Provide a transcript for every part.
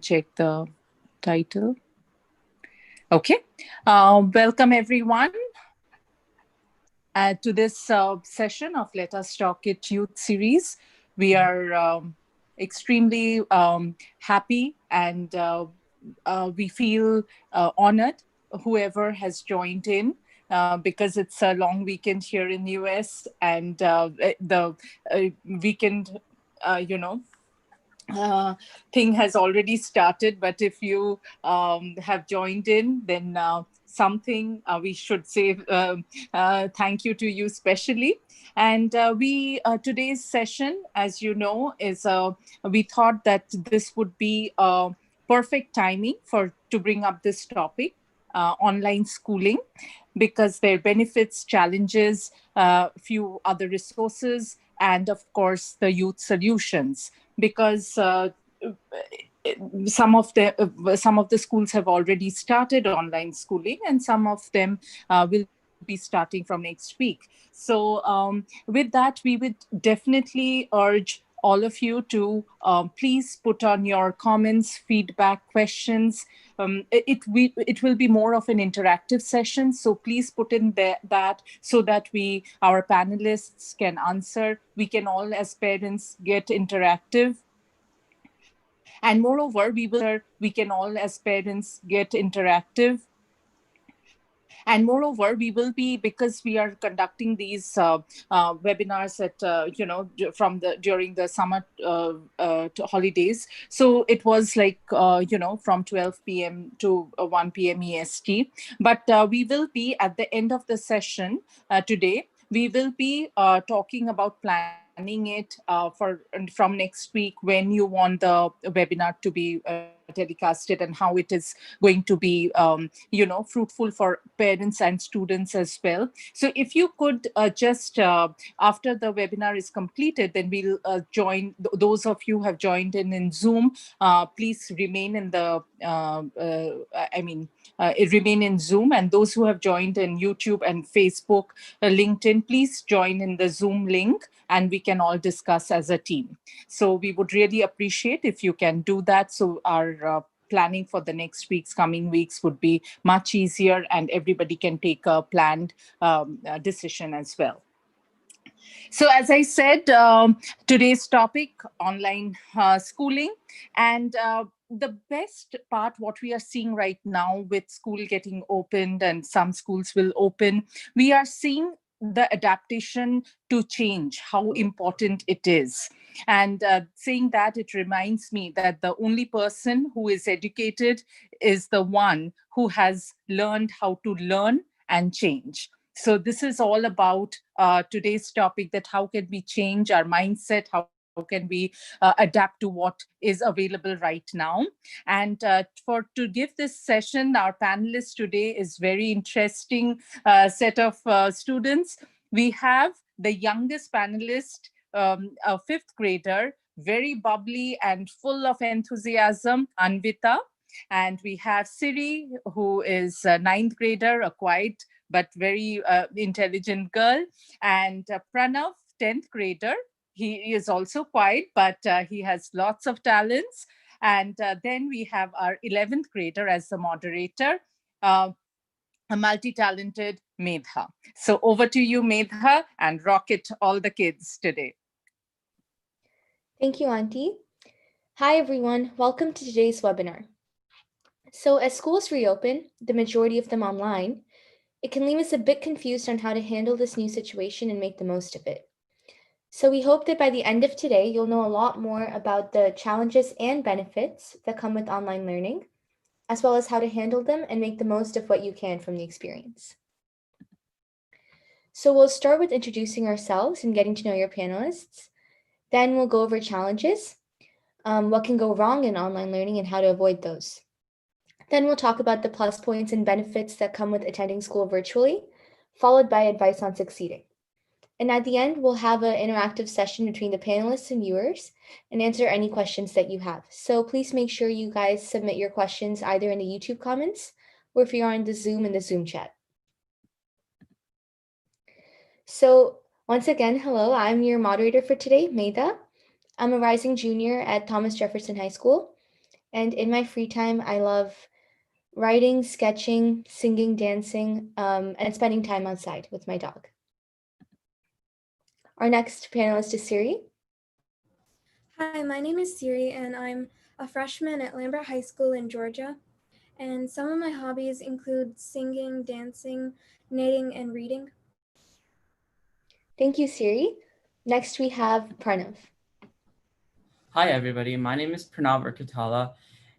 check the title. Okay. Welcome, everyone, to this session of Let Us Talk It Youth series. We are extremely happy and we feel honored whoever has joined in. Because it's a long weekend here in US and the weekend, you know, uh, thing has already started. But if you have joined in, then something we should say thank you to you specially. And we today's session, as you know, is we thought that this would be perfect timing for to bring up this topic, online schooling, because there benefits, challenges, few other resources, and of course the youth solutions. Because some of the schools have already started online schooling, and some of them will be starting from next week. So with that, we would definitely urge all of you to please put on your comments, feedback, questions. It will be more of an interactive session, so please put in that so that our panelists can answer. We can all, as parents, get interactive. And moreover, we can all, as parents, get interactive. And moreover, we will be, because we are conducting these webinars at from the during the summer holidays. So it was like from 12 p.m. to 1 p.m. EST. But we will be at the end of the session today. We will be talking about planning it from next week, when you want the webinar to be telecasted, and how it is going to be fruitful for parents and students as well. So if you could just after the webinar is completed, then we'll join those of you who have joined in Zoom. Please remain in the remain in Zoom, and those who have joined in YouTube and Facebook, LinkedIn, please join in the Zoom link, and we can all discuss as a team. So we would really appreciate if you can do that, so our planning for the next week's coming weeks would be much easier, and everybody can take a planned decision as well. So as I said, today's topic, online schooling. And the best part, what we are seeing right now with school getting opened, and some schools will open, we are seeing the adaptation to change, how important it is. And saying that, it reminds me that the only person who is educated is the one who has learned how to learn and change. So this is all about today's topic, that how can we change our mindset, how can we adapt to what is available right now. And to give this session, our panelists today is very interesting set of students. We have the youngest panelist, a fifth grader, very bubbly and full of enthusiasm, Anvita. And we have Siri, who is a ninth grader, a quiet but very intelligent girl. And Pranav, 10th grader. He is also quiet, but he has lots of talents. And then we have our 11th grader as the moderator, uh, a multi-talented Medha. So over to you, Medha, and rock it, all the kids today. Thank you, Auntie. Hi, everyone. Welcome to today's webinar. So as schools reopen, the majority of them online, it can leave us a bit confused on how to handle this new situation and make the most of it. So we hope that by the end of today, you'll know a lot more about the challenges and benefits that come with online learning, as well as how to handle them and make the most of what you can from the experience. So we'll start with introducing ourselves and getting to know your panelists. Then we'll go over challenges, what can go wrong in online learning and how to avoid those. Then we'll talk about the plus points and benefits that come with attending school virtually, followed by advice on succeeding. And at the end, we'll have an interactive session between the panelists and viewers and answer any questions that you have. So please make sure you guys submit your questions either in the YouTube comments or if you're on the Zoom in the Zoom chat. So once again, hello, I'm your moderator for today, Medha. I'm a rising junior at Thomas Jefferson High School. And in my free time, I love writing, sketching, singing, dancing, and spending time outside with my dog. Our next panelist is Siri. Hi, my name is Siri, and I'm a freshman at Lambert High School in Georgia. And some of my hobbies include singing, dancing, knitting, and reading. Thank you, Siri. Next, we have Pranav. Hi, everybody. My name is Pranav,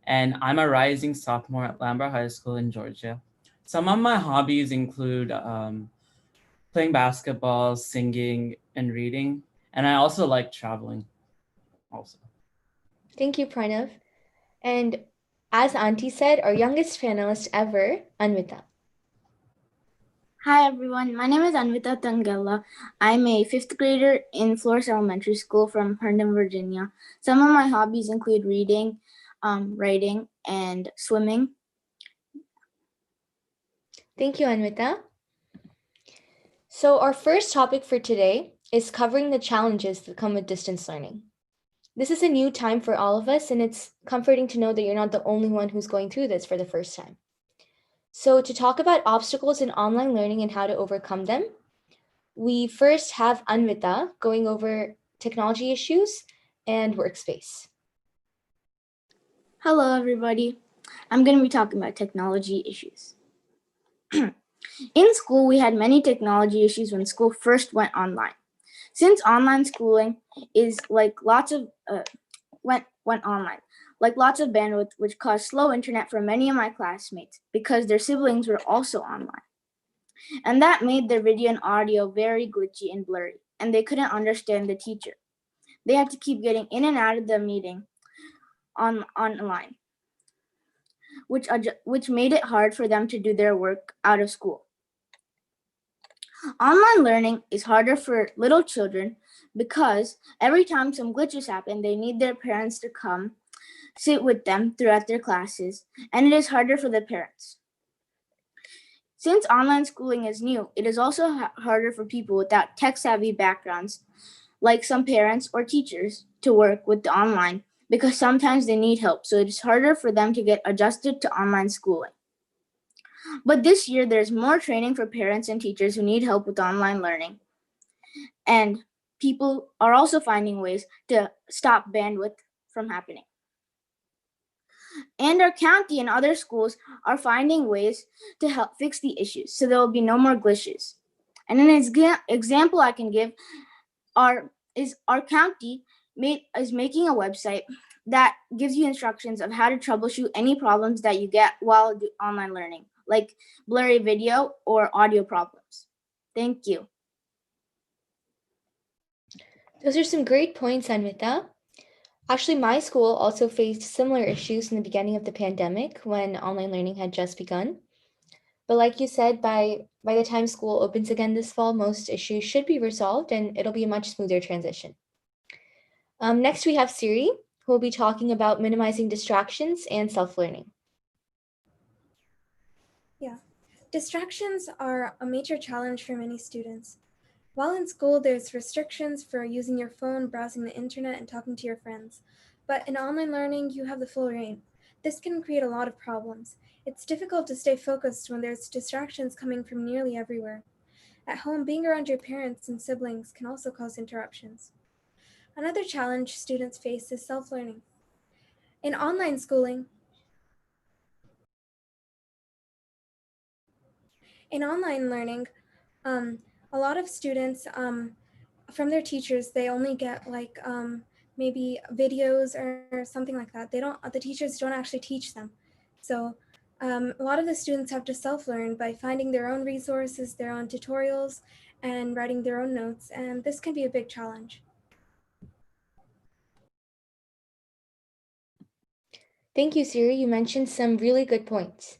and I'm a rising sophomore at Lambert High School in Georgia. Some of my hobbies include playing basketball, singing, and reading. And I also like traveling also. Thank you, Pranav. And as Auntie said, our youngest panelist ever, Anvita. Hi everyone, my name is Anita Tangella. I'm a fifth grader in Flores Elementary School from Herndon, Virginia. Some of my hobbies include reading, writing, and swimming. Thank you, Anvita. So our first topic for today is covering the challenges that come with distance learning. This is a new time for all of us, and it's comforting to know that you're not the only one who's going through this for the first time. So to talk about obstacles in online learning and how to overcome them, we first have Anvita going over technology issues and workspace. Hello everybody, I'm going to be talking about technology issues. In school, we had many technology issues when school first went online. Since online schooling is like lots of went online, like lots of bandwidth, which caused slow internet for many of my classmates because their siblings were also online. And that made their video and audio very glitchy and blurry, and they couldn't understand the teacher. They had to keep getting in and out of the meeting online, which made it hard for them to do their work out of school. Online learning is harder for little children because every time some glitches happen, they need their parents to come sit with them throughout their classes, and it is harder for the parents. Since online schooling is new, it is also harder for people without tech-savvy backgrounds, like some parents or teachers, to work with the online because sometimes they need help, so it is harder for them to get adjusted to online schooling. But this year, there's more training for parents and teachers who need help with online learning, and people are also finding ways to stop bandwidth from happening. And our county and other schools are finding ways to help fix the issues so there will be no more glitches. And an example I can give is our county is making a website that gives you instructions of how to troubleshoot any problems that you get while online learning, like blurry video or audio problems. Thank you. Those are some great points, Anvita. Actually, my school also faced similar issues in the beginning of the pandemic when online learning had just begun. But like you said, by the time school opens again this fall, most issues should be resolved and it'll be a much smoother transition. Next, we have Siri, who will be talking about minimizing distractions and self-learning. Yeah, distractions are a major challenge for many students. While in school, there's restrictions for using your phone, browsing the internet, and talking to your friends. But in online learning, you have the full reign. This can create a lot of problems. It's difficult to stay focused when there's distractions coming from nearly everywhere. At home, being around your parents and siblings can also cause interruptions. Another challenge students face is self-learning. In online schooling, in online learning, a lot of students from their teachers, they only get like maybe videos or something like that. The teachers don't actually teach them. So a lot of the students have to self-learn by finding their own resources, their own tutorials, and writing their own notes. And this can be a big challenge. Thank you, Siri. You mentioned some really good points.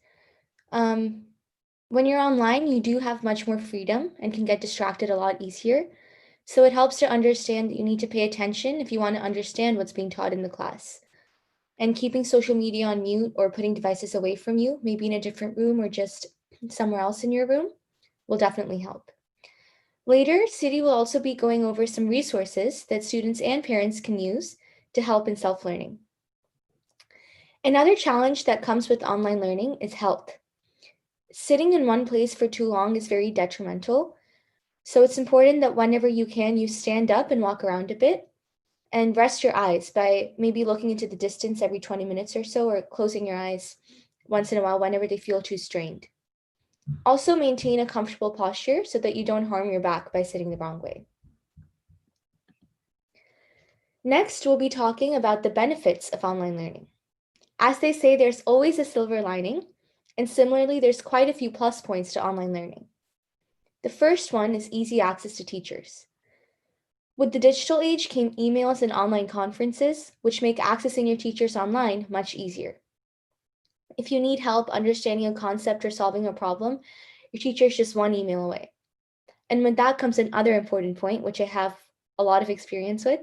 When you're online, you do have much more freedom and can get distracted a lot easier. So it helps to understand that you need to pay attention if you want to understand what's being taught in the class. And keeping social media on mute or putting devices away from you, maybe in a different room or just somewhere else in your room, will definitely help. Later, Siri will also be going over some resources that students and parents can use to help in self-learning. Another challenge that comes with online learning is health. Sitting in one place for too long is very detrimental. So it's important that whenever you can, you stand up and walk around a bit and rest your eyes by maybe looking into the distance every 20 minutes or so, or closing your eyes once in a while whenever they feel too strained. Also, maintain a comfortable posture so that you don't harm your back by sitting the wrong way. Next, we'll be talking about the benefits of online learning. As they say, there's always a silver lining, and similarly, there's quite a few plus points to online learning. The first one is easy access to teachers. With the digital age came emails and online conferences, which make accessing your teachers online much easier. If you need help understanding a concept or solving a problem, your teacher is just one email away. And with that comes another important point, which I have a lot of experience with.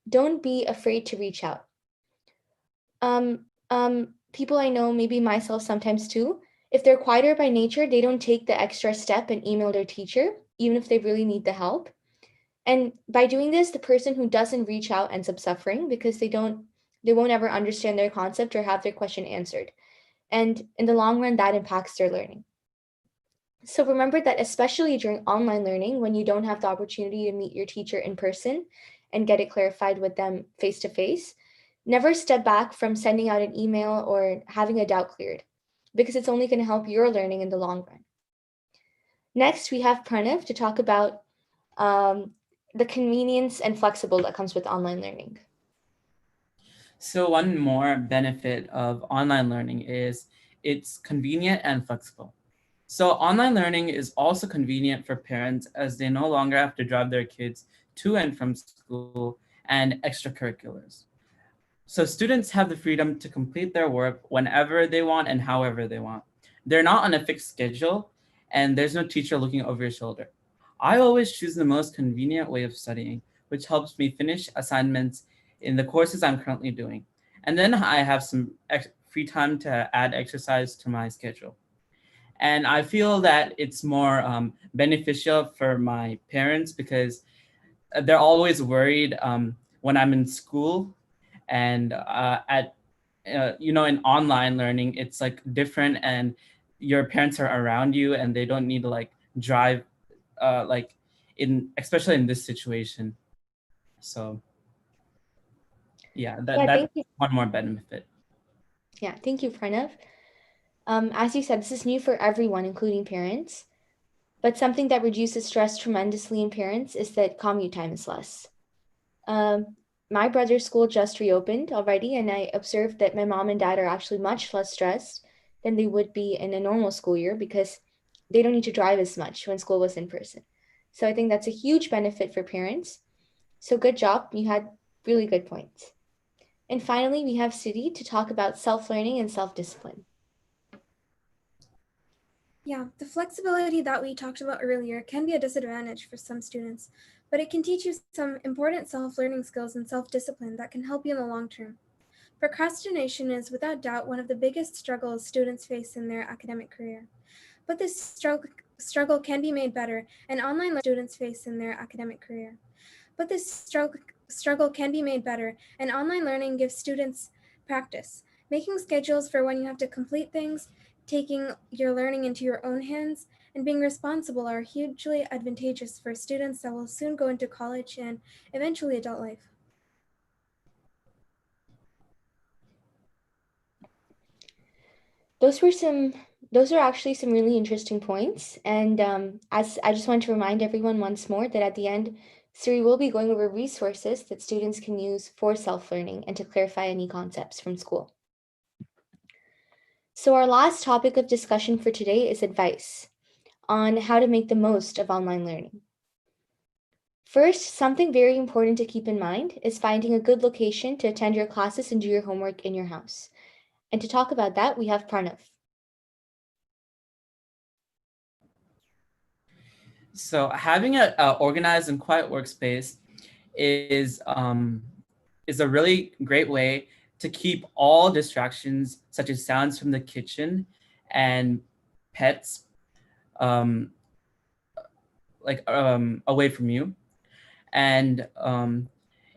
Don't be afraid to reach out. People I know, maybe myself sometimes too, if they're quieter by nature, they don't take the extra step and email their teacher, even if they really need the help. And by doing this, the person who doesn't reach out ends up suffering because they won't ever understand their concept or have their question answered. And in the long run, that impacts their learning. So remember that especially during online learning, when you don't have the opportunity to meet your teacher in person and get it clarified with them face to face, never step back from sending out an email or having a doubt cleared, because it's only going to help your learning in the long run. Next, we have Pranav to talk about the convenience and flexible that comes with online learning. So one more benefit of online learning is it's convenient and flexible. So online learning is also convenient for parents as they no longer have to drive their kids to and from school and extracurriculars. So students have the freedom to complete their work whenever they want and however they want. They're not on a fixed schedule and there's no teacher looking over your shoulder. I always choose the most convenient way of studying, which helps me finish assignments in the courses I'm currently doing. And then I have some free time to add exercise to my schedule. And I feel that it's more beneficial for my parents because they're always worried when I'm in school and in online learning, it's like different and your parents are around you and they don't need to like drive especially in this situation. So yeah, that's one more benefit. Yeah, thank you, Pranav. As you said, this is new for everyone, including parents. But something that reduces stress tremendously in parents is that commute time is less. My brother's school just reopened already, and I observed that my mom and dad are actually much less stressed than they would be in a normal school year because they don't need to drive as much when school was in person. So I think that's a huge benefit for parents. So good job. You had really good points. And finally, we have Siri to talk about self-learning and self-discipline. Yeah, the flexibility that we talked about earlier can be a disadvantage for some students, but it can teach you some important self-learning skills and self-discipline that can help you in the long term. Procrastination is without doubt one of the biggest struggles students face in their academic career. But this struggle can be made better, and online students face in their academic career. But this struggle can be made better, and online learning gives students practice, making schedules for when you have to complete things, taking your learning into your own hands, and being responsible are hugely advantageous for students that will soon go into college and eventually adult life. Those are actually some really interesting points. And as I just want to remind everyone once more that at the end, Siri will be going over resources that students can use for self-learning and to clarify any concepts from school. So our last topic of discussion for today is advice on how to make the most of online learning. First, something very important to keep in mind is finding a good location to attend your classes and do your homework in your house. And to talk about that, we have Pranav. So having a organized and quiet workspace is a really great way to keep all distractions such as sounds from the kitchen and pets away from you. And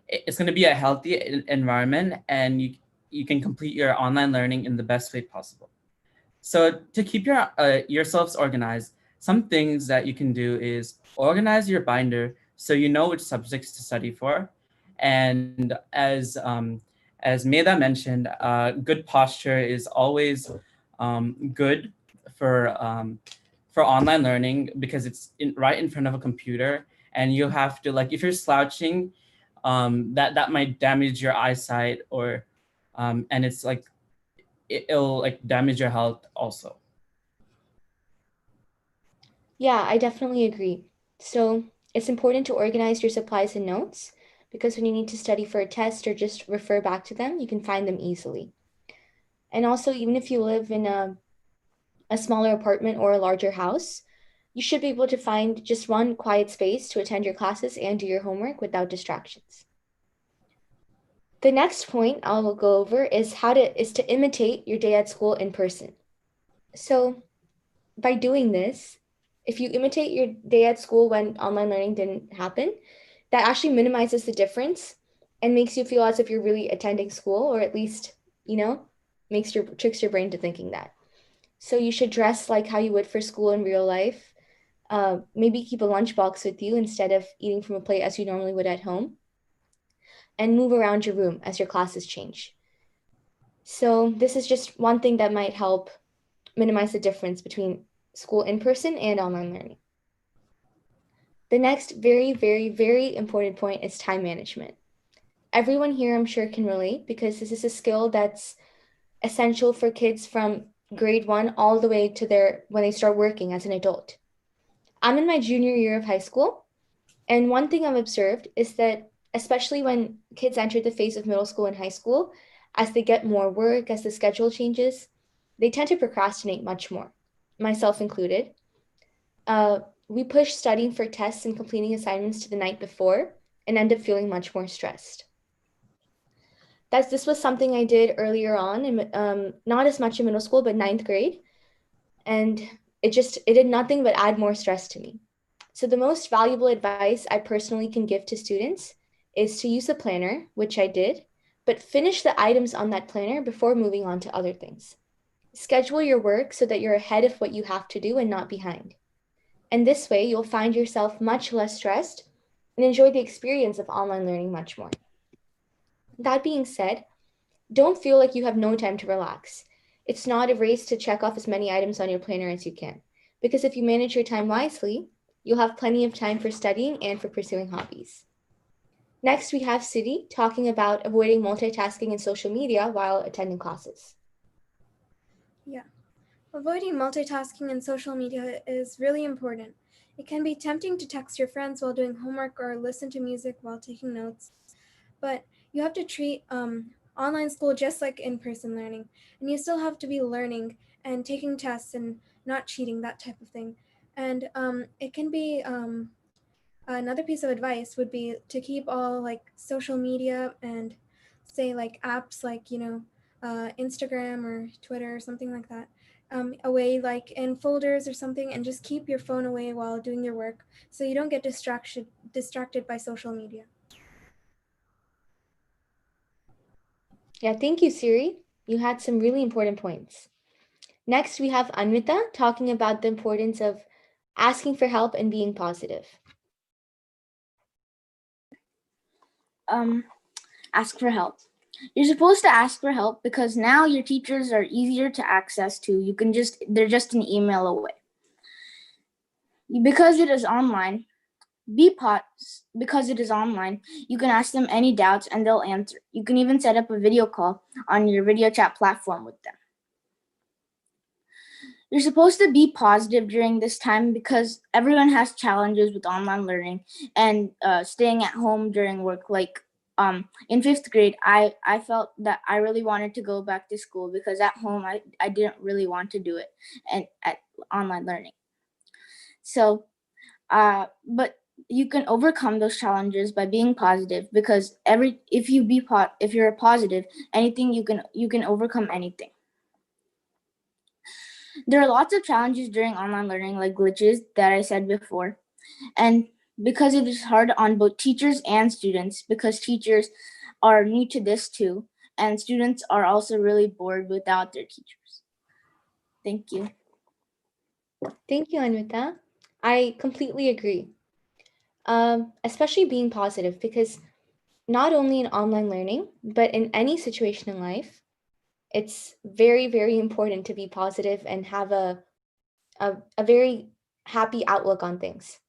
it's going to be a healthy environment, and you can complete your online learning in the best way possible. So to keep yourselves organized, some things that you can do is organize your binder so you know which subjects to study for. And as Meda mentioned, good posture is always good for online learning because it's right in front of a computer, and you have to, like, if you're slouching, that might damage your eyesight, or and it's like it'll like damage your health also. Yeah, I definitely agree. So it's important to organize your supplies and notes because when you need to study for a test or just refer back to them, you can find them easily. And also, even if you live in a smaller apartment or a larger house, you should be able to find just one quiet space to attend your classes and do your homework without distractions. The next point I will go over is to imitate your day at school in person. So by doing this, if you imitate your day at school when online learning didn't happen, that actually minimizes the difference and makes you feel as if you're really attending school, or at least, tricks your brain to thinking that. So you should dress like how you would for school in real life. Maybe keep a lunchbox with you instead of eating from a plate as you normally would at home. And move around your room as your classes change. So this is just one thing that might help minimize the difference between school in person and online learning. The next very, very, very important point is time management. Everyone here, I'm sure, can relate because this is a skill that's essential for kids from grade 1 all the way to when they start working as an adult. I'm in my junior year of high school, and one thing I've observed is that especially when kids enter the phase of middle school and high school, as they get more work, as the schedule changes, they tend to procrastinate much more, myself included. We push studying for tests and completing assignments to the night before and end up feeling much more stressed. This was something I did earlier on, not as much in middle school, but 9th grade. And it did nothing but add more stress to me. So the most valuable advice I personally can give to students is to use a planner, which I did, but finish the items on that planner before moving on to other things. Schedule your work so that you're ahead of what you have to do and not behind. And this way, you'll find yourself much less stressed and enjoy the experience of online learning much more. That being said, don't feel like you have no time to relax. It's not a race to check off as many items on your planner as you can, because if you manage your time wisely, you'll have plenty of time for studying and for pursuing hobbies. Next, we have Siri talking about avoiding multitasking and social media while attending classes. Yeah. Avoiding multitasking and social media is really important. It can be tempting to text your friends while doing homework or listen to music while taking notes, but you have to treat online school just like in-person learning, and you still have to be learning and taking tests and not cheating, that type of thing. And it can be another piece of advice would be to keep all like social media and say like apps like Instagram or Twitter or something like that away, like in folders or something, and just keep your phone away while doing your work so you don't get distracted by social media. Yeah, thank you, Siri. You had some really important points. Next, we have Anita talking about the importance of asking for help and being positive. Ask for help. You're supposed to ask for help because now your teachers are easier to access to. They're just an email away. Because it is online, because it is online, you can ask them any doubts and they'll answer. You can even set up a video call on your video chat platform with them. You're supposed to be positive during this time because everyone has challenges with online learning and staying at home during work. Like in 5th grade, I felt that I really wanted to go back to school because at home I didn't really want to do it and at online learning. So, but you can overcome those challenges by being positive because if you're positive, anything you can overcome anything. There are lots of challenges during online learning, like glitches that I said before. And because it is hard on both teachers and students, because teachers are new to this too, and students are also really bored without their teachers. Thank you. Thank you, Anita. I completely agree. Especially being positive, because not only in online learning, but in any situation in life, it's very, very important to be positive and have a very happy outlook on things.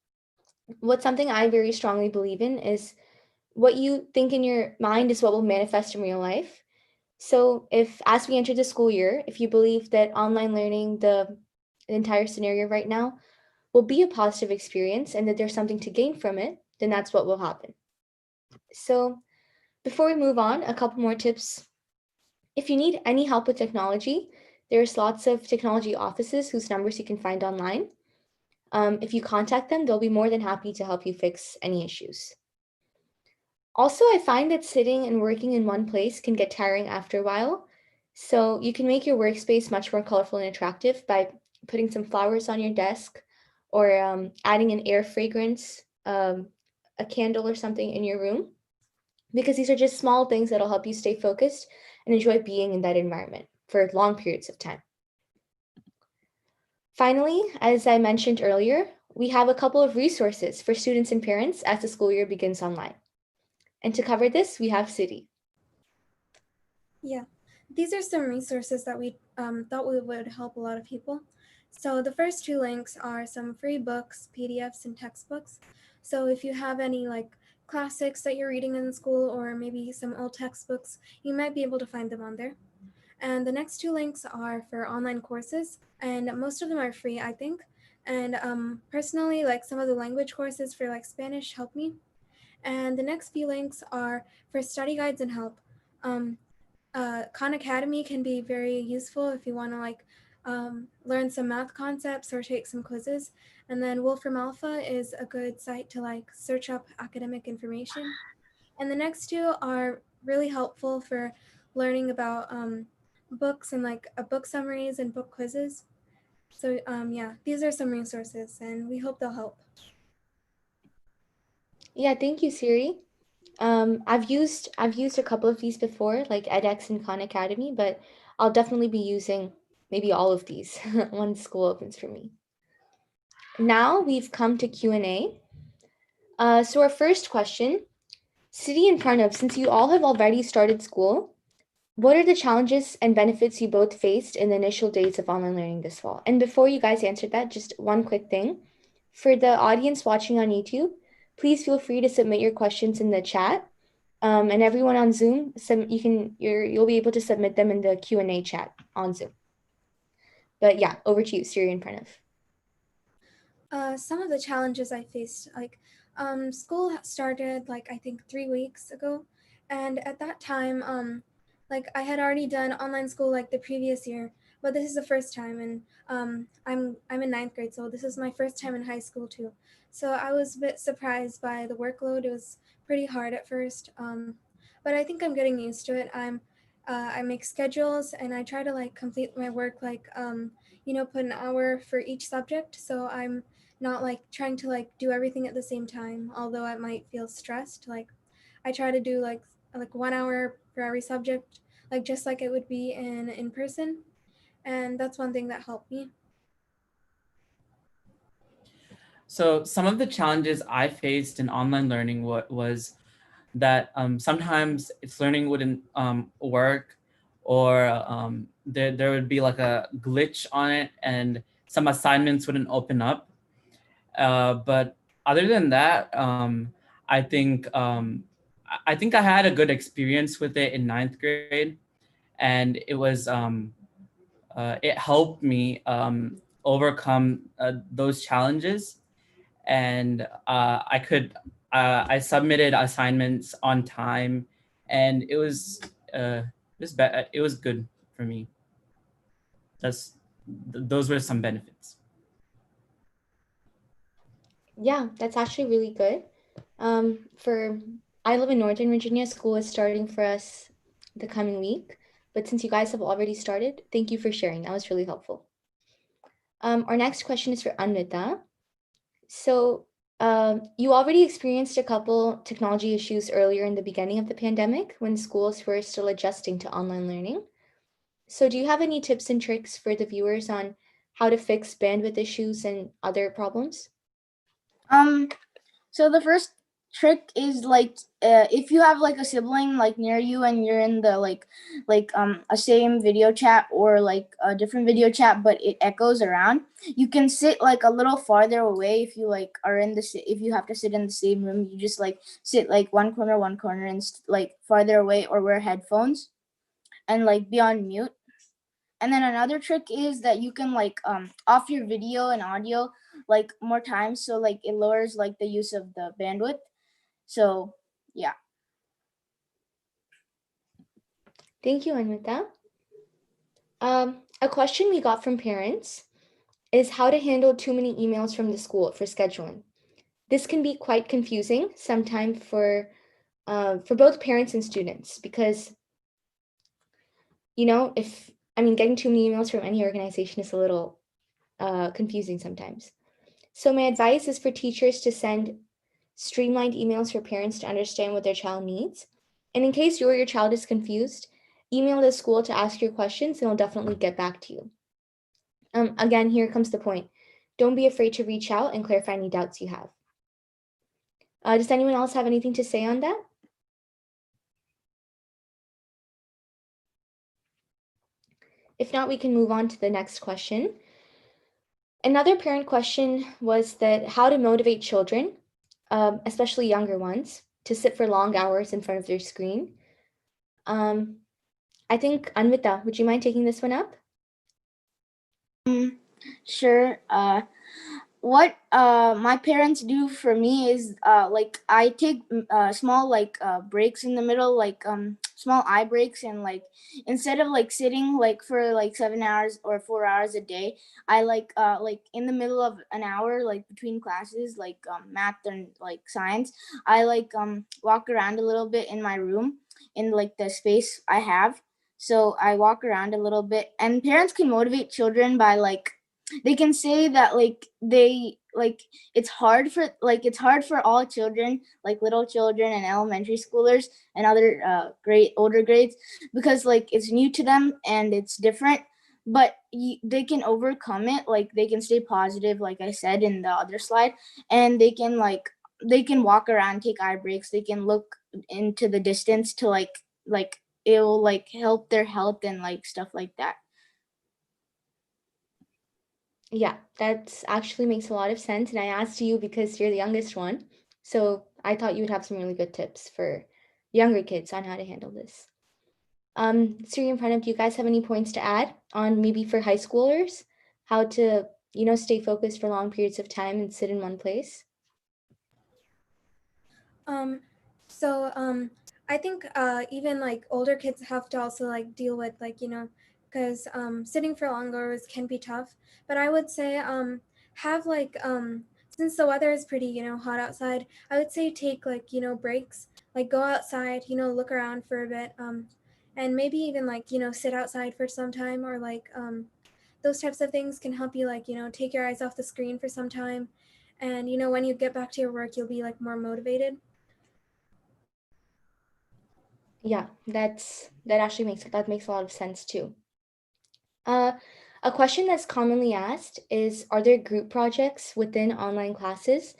What's something I very strongly believe in is what you think in your mind is what will manifest in real life. So if, as we enter the school year, if you believe that online learning, the entire scenario right now, will be a positive experience and that there's something to gain from it, then that's what will happen. So before we move on, a couple more tips. If you need any help with technology, there's lots of technology offices whose numbers you can find online. If you contact them, they'll be more than happy to help you fix any issues. Also, I find that sitting and working in one place can get tiring after a while. So you can make your workspace much more colorful and attractive by putting some flowers on your desk or adding an air fragrance, a candle or something in your room, because these are just small things that'll help you stay focused and enjoy being in that environment for long periods of time. Finally, as I mentioned earlier, we have a couple of resources for students and parents as the school year begins online. And to cover this, we have Siri. Yeah, these are some resources that we thought would help a lot of people. So the first two links are some free books, PDFs, and textbooks. So if you have any like classics that you're reading in school or maybe some old textbooks, you might be able to find them on there. And the next two links are for online courses, and most of them are free, I think. And personally, like some of the language courses for like Spanish help me. And the next few links are for study guides and help. Khan Academy can be very useful if you want to like learn some math concepts or take some quizzes. And then Wolfram Alpha is a good site to like search up academic information. And the next two are really helpful for learning about books and like book summaries and book quizzes. So yeah, these are some resources and we hope they'll help. Yeah, thank you, Siri. I've used a couple of these before, like edX and Khan Academy, but I'll definitely be using maybe all of these once school opens for me. Now we've come to Q&A. So our first question, Siri and Pranav, since you all have already started school, what are the challenges and benefits you both faced in the initial days of online learning this fall? And before you guys answer that, just one quick thing. For the audience watching on YouTube, please feel free to submit your questions in the chat. And everyone on Zoom, you'll be able to submit them in the Q&A chat on Zoom. But yeah, over to you, Siri and Pranav. Some of the challenges I faced, like school started like I think 3 weeks ago, and at that time, like I had already done online school like the previous year, but this is the first time, and I'm in ninth grade, so this is my first time in high school too. So I was a bit surprised by the workload. It was pretty hard at first, but I think I'm getting used to it. I make schedules and I try to like complete my work like put an hour for each subject, so I'm not like trying to like do everything at the same time, although I might feel stressed. Like I try to do like 1 hour for every subject, like just like it would be in person, and that's one thing that helped me. So some of the challenges I faced in online learning was that sometimes its learning wouldn't work, or there would be like a glitch on it and some assignments wouldn't open up. But other than that, I think I had a good experience with it in ninth grade, and it helped me overcome those challenges, and I submitted assignments on time, and it was good for me. Those were some benefits. Yeah, that's actually really good. I live in Northern Virginia. School is starting for us the coming week, but since you guys have already started, thank you for sharing. That was really helpful. Our next question is for Anita. So You already experienced a couple technology issues earlier in the beginning of the pandemic when schools were still adjusting to online learning. So do you have any tips and tricks for the viewers on how to fix bandwidth issues and other problems? So the first trick is like if you have like a sibling like near you and you're in the a same video chat or like a different video chat but it echoes around, you can sit like a little farther away. If you like are in the if you have to sit in the same room, you just like sit like one corner and like farther away, or wear headphones and like be on mute. And then another trick is that you can like off your video and audio like more times, so like it lowers like the use of the bandwidth. So yeah. Thank you, Anita. A question we got from parents is how to handle too many emails from the school for scheduling. This can be quite confusing sometimes for both parents and students because, getting too many emails from any organization is a little confusing sometimes. So my advice is for teachers to send streamlined emails for parents to understand what their child needs. And in case you or your child is confused, email the school to ask your questions and they'll definitely get back to you. Again, here comes the point. Don't be afraid to reach out and clarify any doubts you have. Does anyone else have anything to say on that? If not, we can move on to the next question. Another parent question was that how to motivate children, especially younger ones, to sit for long hours in front of their screen. I think, Anvita, would you mind taking this one up? Sure. What my parents do for me is like I take small like breaks in the middle, like small eye breaks, and like instead of like sitting like for like 7 hours or 4 hours a day, I like in the middle of an hour, like between classes, like math and like science, I like walk around a little bit in my room in like the space I have. So I walk around a little bit, and parents can motivate children by like they can say that like they like it's hard for all children, like little children and elementary schoolers and other older grades, because like it's new to them and it's different, but they can overcome it. Like they can stay positive, like I said in the other slide, and they can walk around, take eye breaks, they can look into the distance to like it will like help their health and like stuff like that. Yeah, that actually makes a lot of sense. And I asked you because you're the youngest one. So I thought you would have some really good tips for younger kids on how to handle this. Siri and Pranav, do you guys have any points to add on maybe for high schoolers, how to, stay focused for long periods of time and sit in one place? I think even like older kids have to also like deal with like, because sitting for long hours can be tough. But I would say have like since the weather is pretty, hot outside, I would say take like, breaks, like go outside, look around for a bit, and maybe even like, sit outside for some time, or like those types of things can help you like, take your eyes off the screen for some time. And, when you get back to your work, you'll be like more motivated. Yeah, that actually makes a lot of sense too. A question that's commonly asked is, are there group projects within online classes?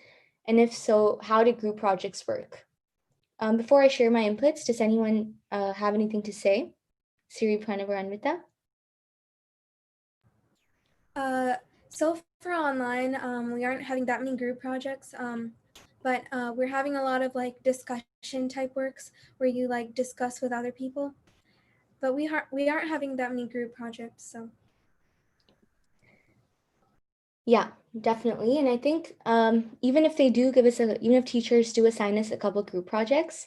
And if so, how do group projects work? Before I share my inputs, does anyone have anything to say? Siri, Pranav, or Anvita? So for online, we aren't having that many group projects, but we're having a lot of like discussion type works where you like discuss with other people. But we aren't having that many group projects, so. Yeah, definitely. And I think even if they do give us even if teachers do assign us a couple group projects,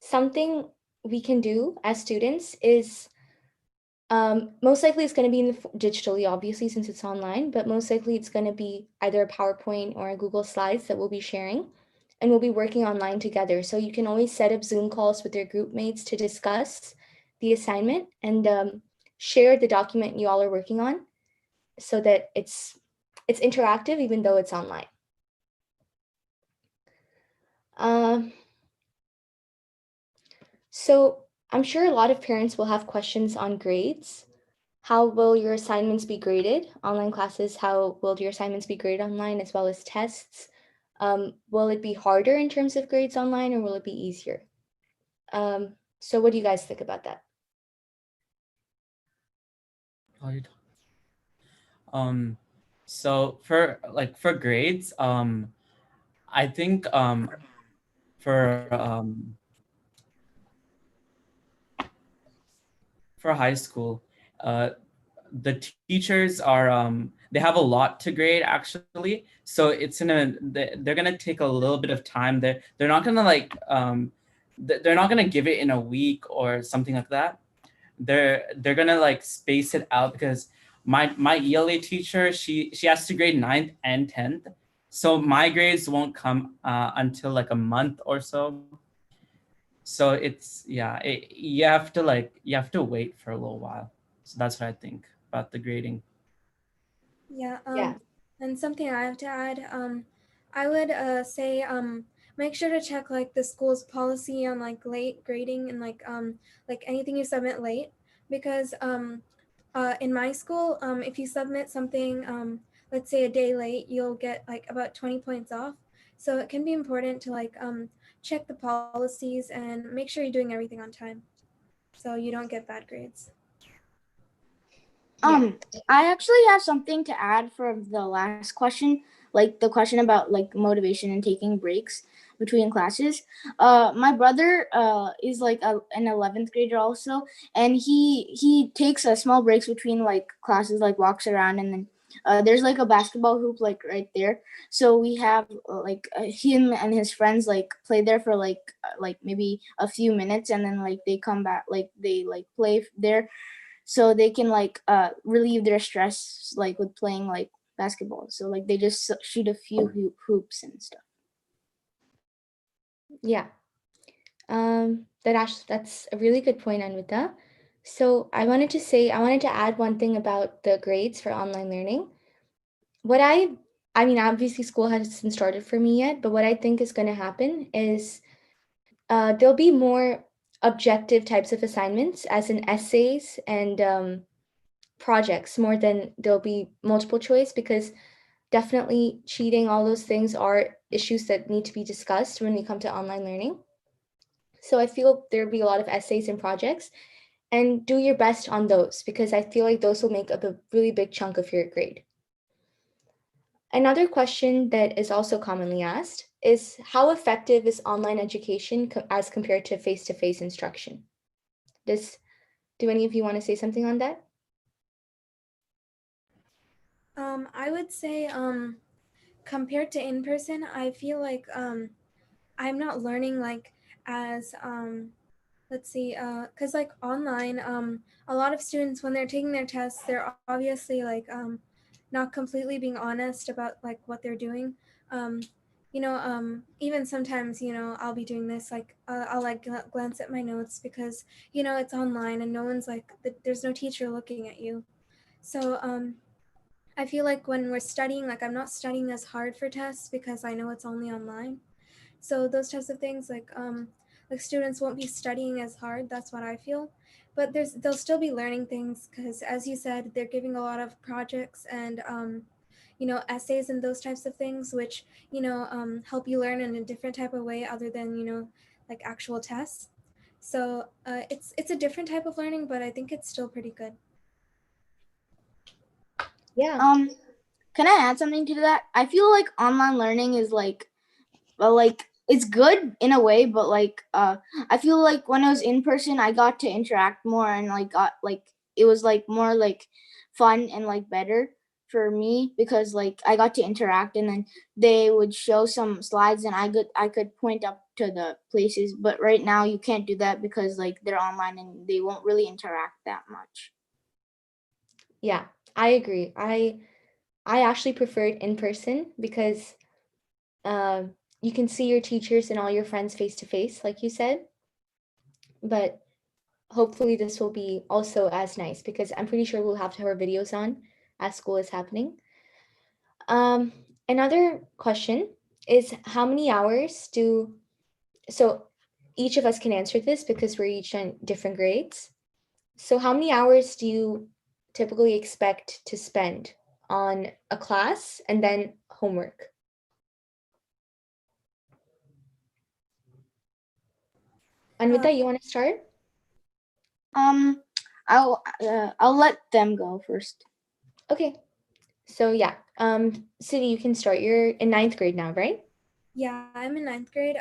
something we can do as students is most likely it's going to be digitally, obviously, since it's online, but most likely it's going to be either a PowerPoint or a Google Slides that we'll be sharing, and we'll be working online together. So you can always set up Zoom calls with your group mates to discuss the assignment and share the document you all are working on so that it's interactive even though it's online. So I'm sure a lot of parents will have questions on grades. How will your assignments be graded? Online classes, how will your assignments be graded online as well as tests? Will it be harder in terms of grades online or will it be easier? So what do you guys think about that? So for grades, I think for high school, the teachers are they have a lot to grade actually, so they're gonna take a little bit of time. They're not gonna they're not gonna give it in a week or something like that. They're gonna space it out, because my ELA teacher, she has to grade 9th and 10th, so my grades won't come until like a month or so. So you have to wait for a little while. So that's what I think about the grading. Yeah. Yeah. And something I have to add, I would say make sure to check like the school's policy on like late grading and like anything you submit late, because in my school, if you submit something let's say a day late, you'll get like about 20 points off. So it can be important to like check the policies and make sure you're doing everything on time so you don't get bad grades. I actually have something to add for the last question, like the question about like motivation and taking breaks between classes. My brother is like an 11th grader also, and he takes small breaks between like classes, like walks around, and then there's like a basketball hoop like right there. So we have him and his friends like play there for like maybe a few minutes, and then like they come back, like they like play there, so they can like relieve their stress like with playing like basketball. So like they just shoot a few hoops and stuff. Yeah. That's a really good point, Anita. So I wanted to add one thing about the grades for online learning. What I mean, obviously school hasn't started for me yet, but what I think is going to happen is there'll be more objective types of assignments, as in essays and projects, more than there'll be multiple choice, because definitely cheating, all those things are issues that need to be discussed when we come to online learning. So I feel there'll be a lot of essays and projects, and do your best on those, because I feel like those will make up a really big chunk of your grade. Another question that is also commonly asked is, how effective is online education as compared to face-to-face instruction? Do any of you want to say something on that? I would say compared to in person, I feel like I'm not learning like as let's see, because like online, a lot of students, when they're taking their tests, they're obviously like not completely being honest about like what they're doing. um Even sometimes, I'll be doing this, like I'll like glance at my notes, because it's online and no one's like there's no teacher looking at you. So I feel like when we're studying, like I'm not studying as hard for tests because I know it's only online. So those types of things, like students won't be studying as hard. That's what I feel. But they'll still be learning things, because as you said, they're giving a lot of projects and essays and those types of things, which help you learn in a different type of way other than like actual tests. So it's a different type of learning, but I think it's still pretty good. Yeah. Can I add something to that? I feel like online learning is like, well, like it's good in a way, but like I feel like when I was in person, I got to interact more, and like got like it was like more like fun and like better for me, because like I got to interact, and then they would show some slides and I could point up to the places. But right now you can't do that because like they're online and they won't really interact that much. Yeah, I agree. I actually preferred in person because you can see your teachers and all your friends face to face, like you said. But hopefully this will be also as nice, because I'm pretty sure we'll have to have our videos on as school is happening. Another question is, how many hours do So each of us can answer this because we're each on different grades. So how many hours do you typically expect to spend on a class and then homework? Anita, you want to start? I'll let them go first. Okay. So yeah, Siri, you can start. You're in 9th grade now, right? Yeah, I'm in 9th grade.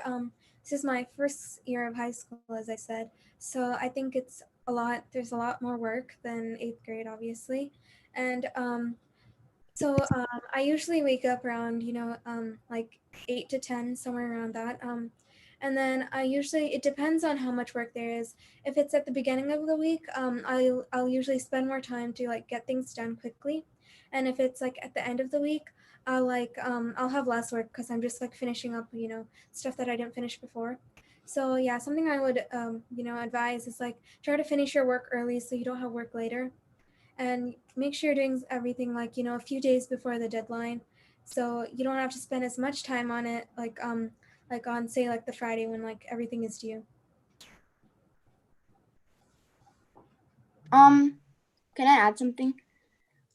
This is my first year of high school, as I said. So I think it's a lot. There's a lot more work than 8th grade, obviously. And I usually wake up around, like 8 to 10, somewhere around that. And then it depends on how much work there is. If it's at the beginning of the week, I'll usually spend more time to like get things done quickly. And if it's like at the end of the week, I'll have less work because I'm just like finishing up, stuff that I didn't finish before. So yeah, something I would, advise is like try to finish your work early so you don't have work later, and make sure you're doing everything like a few days before the deadline, so you don't have to spend as much time on it like on, say, like the Friday when like everything is due. Can I add something?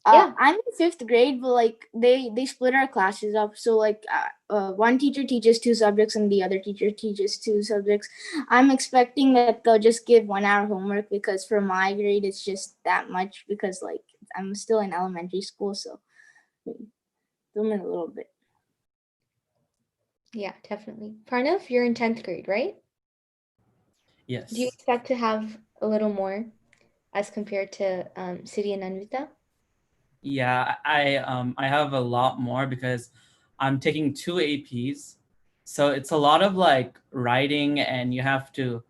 Yeah. I'm in 5th grade, but like they split our classes up. So like one teacher teaches 2 subjects and the other teacher teaches 2 subjects. I'm expecting that they'll just give 1 hour homework because for my grade it's just that much because like I'm still in elementary school, so doing it a little bit. Yeah, definitely. Pranav, you're in 10th grade, right? Yes. Do you expect to have a little more as compared to Siri and Anvita? Yeah, I have a lot more because I'm taking 2 APs. So it's a lot of like writing, and you have to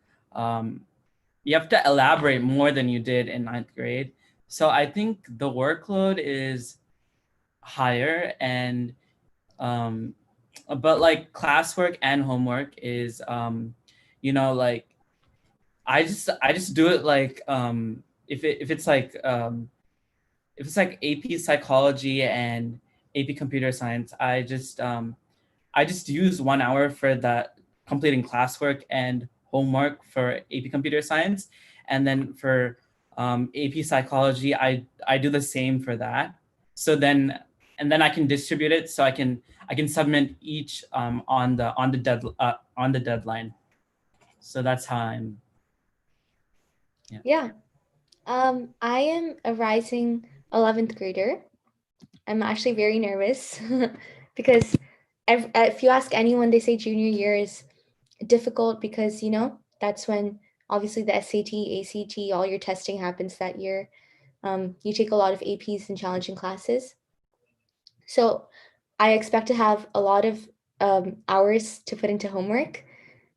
elaborate more than you did in 9th grade. So I think the workload is higher, and but like classwork and homework is like I just do it like if it's like if it's like AP psychology and AP computer science, I just use 1 hour for that completing classwork and homework for AP computer science, and then for AP psychology, I do the same for that. So then I can distribute it, so I can submit each on the deadline. So that's how I'm. Yeah. I am a rising 11th grader. I'm actually very nervous because if you ask anyone, they say junior year is difficult because, that's when obviously the SAT, ACT, all your testing happens that year. You take a lot of APs and challenging classes. So I expect to have a lot of hours to put into homework.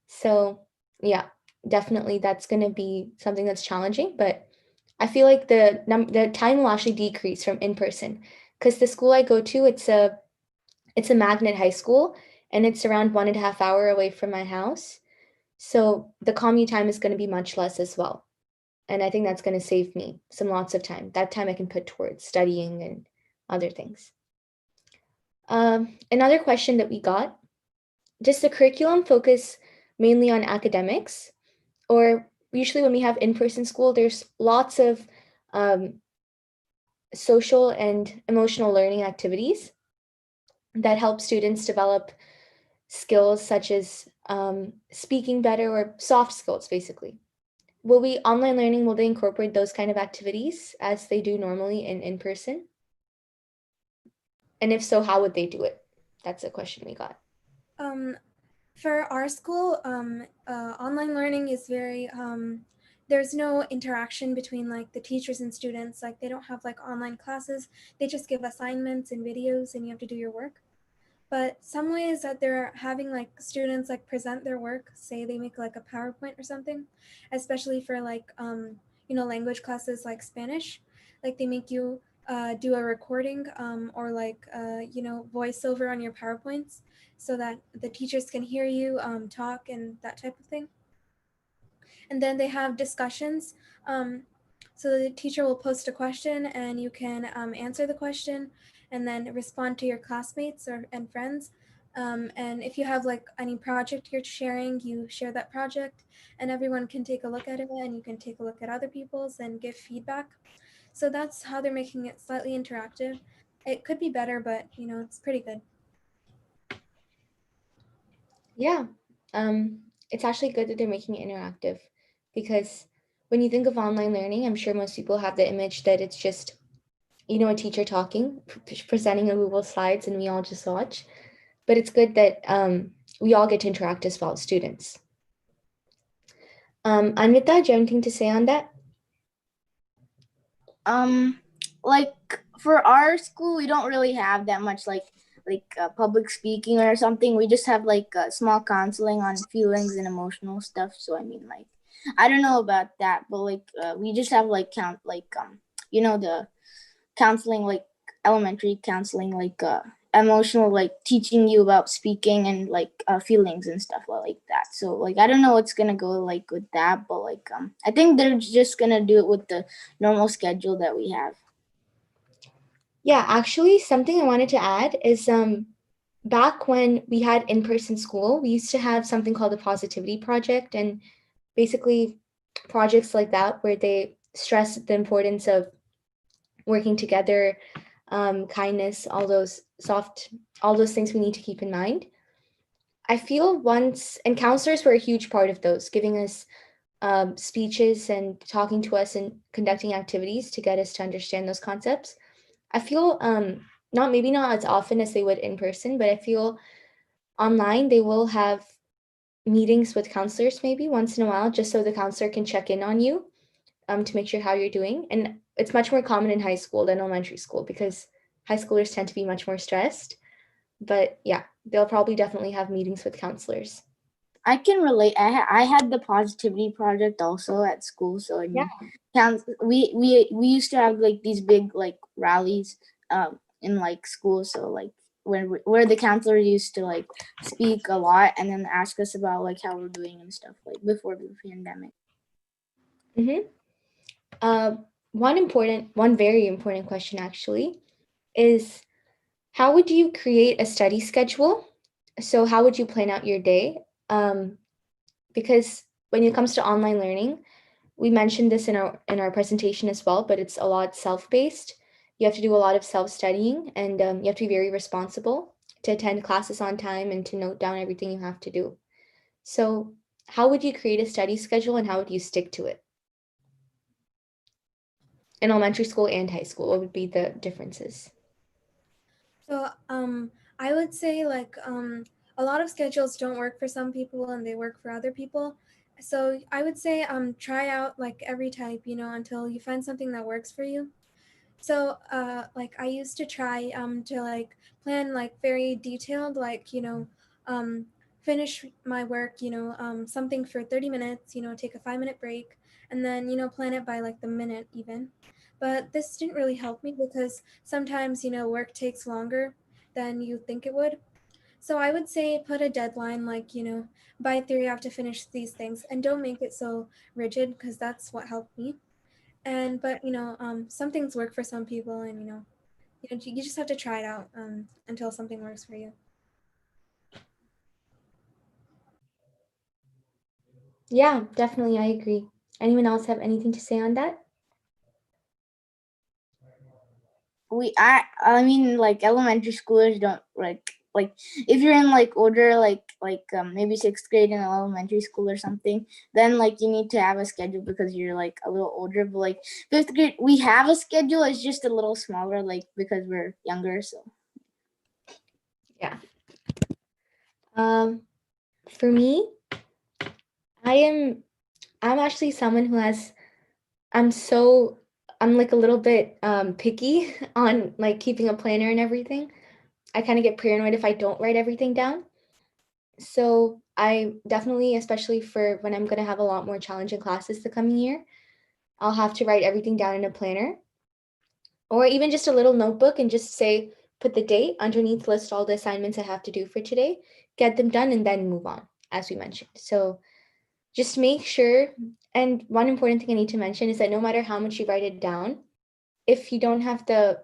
So yeah, definitely that's going to be something that's challenging, but I feel like the time will actually decrease from in person because the school I go to, it's a magnet high school, and it's around 1.5 hour away from my house. So the commute time is going to be much less as well. And I think that's going to save me some lots of time. That time I can put towards studying and other things. Another question that we got, does the curriculum focus mainly on academics? Or usually when we have in-person school, there's lots of social and emotional learning activities that help students develop skills such as speaking better or soft skills, basically. Will online learning, will they incorporate those kind of activities as they do normally in person? And if so, how would they do it? That's a question we got. For our school, online learning is very there's no interaction between like the teachers and students. Like they don't have like online classes. They just give assignments and videos and you have to do your work. But some ways that they're having like students like present their work, say they make like a PowerPoint or something, especially for like language classes like Spanish, like they make you do a recording or like voiceover on your PowerPoints so that the teachers can hear you talk and that type of thing. And then they have discussions. So the teacher will post a question and you can answer the question and then respond to your classmates and friends. And if you have like any project you're sharing, you share that project and everyone can take a look at it, and you can take a look at other people's and give feedback. So that's how they're making it slightly interactive. It could be better, but it's pretty good. Yeah, it's actually good that they're making it interactive, because when you think of online learning, I'm sure most people have the image that it's just, a teacher talking, presenting a Google Slides, and we all just watch. But it's good that we all get to interact as well, students. Anita, do you have anything to say on that? Like for our school, we don't really have that much like public speaking or something. We just have like small counseling on feelings and emotional stuff. So I mean, like, I don't know about that, but like we just have like the counseling, like elementary counseling, like emotional, like teaching you about speaking and like feelings and stuff like that. So like I don't know what's gonna go like with that, but like I think they're just gonna do it with the normal schedule that we have. Yeah, actually, something I wanted to add is back when we had in-person school, we used to have something called the Positivity Project, and basically projects like that where they stress the importance of working together, kindness, all those things we need to keep in mind. I feel and counselors were a huge part of those, giving us speeches and talking to us and conducting activities to get us to understand those concepts. I feel not as often as they would in person, but I feel online they will have meetings with counselors maybe once in a while, just so the counselor can check in on you to make sure how you're doing. And it's much more common in high school than elementary school, because high schoolers tend to be much more stressed. But yeah, they'll probably definitely have meetings with counselors. I can relate. I had the Positivity Project also at school. So I mean, we used to have like these big like rallies in like school. So like where the counselor used to like speak a lot and then ask us about like how we're doing and stuff, like before the pandemic. One very important question actually is, how would you create a study schedule? So how would you plan out your day? Because when it comes to online learning, we mentioned this in our presentation as well, but it's a lot self-paced. You have to do a lot of self-studying, and you have to be very responsible to attend classes on time and to note down everything you have to do. So how would you create a study schedule, and how would you stick to it? In elementary school and high school, what would be the differences? So I would say like a lot of schedules don't work for some people and they work for other people. So I would say try out like every type, until you find something that works for you. So like I used to try to like plan like very detailed, like finish my work, something for 30 minutes, take a 5-minute break, and then plan it by like the minute even. But this didn't really help me because sometimes work takes longer than you think it would. So I would say put a deadline, like by 3 you have to finish these things, and don't make it so rigid, because that's what helped me. But some things work for some people, and you just have to try it out until something works for you. Yeah, definitely, I agree. Anyone else have anything to say on that? I mean, like elementary schoolers don't like if you're in like older like maybe 6th grade in elementary school or something, then like you need to have a schedule because you're like a little older. But like 5th grade, we have a schedule. It's just a little smaller, like because we're younger. So Yeah. For me, I'm actually someone who has I'm like a little bit picky on like keeping a planner and everything. I kind of get paranoid if I don't write everything down. So I definitely, especially for when I'm going to have a lot more challenging classes the coming year, I'll have to write everything down in a planner, or even just a little notebook, and just say, put the date underneath, list all the assignments I have to do for today, get them done, and then move on, as we mentioned. So just make sure, and one important thing I need to mention is that no matter how much you write it down, if you don't have the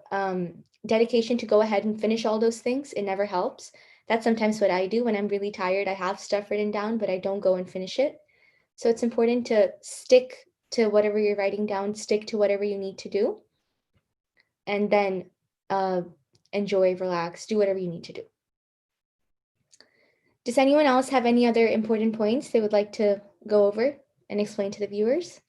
dedication to go ahead and finish all those things, it never helps. That's sometimes what I do when I'm really tired. I have stuff written down, but I don't go and finish it. So it's important to stick to whatever you're writing down, stick to whatever you need to do, and then enjoy, relax, do whatever you need to do. Does anyone else have any other important points they would like to go over and explain to the viewers?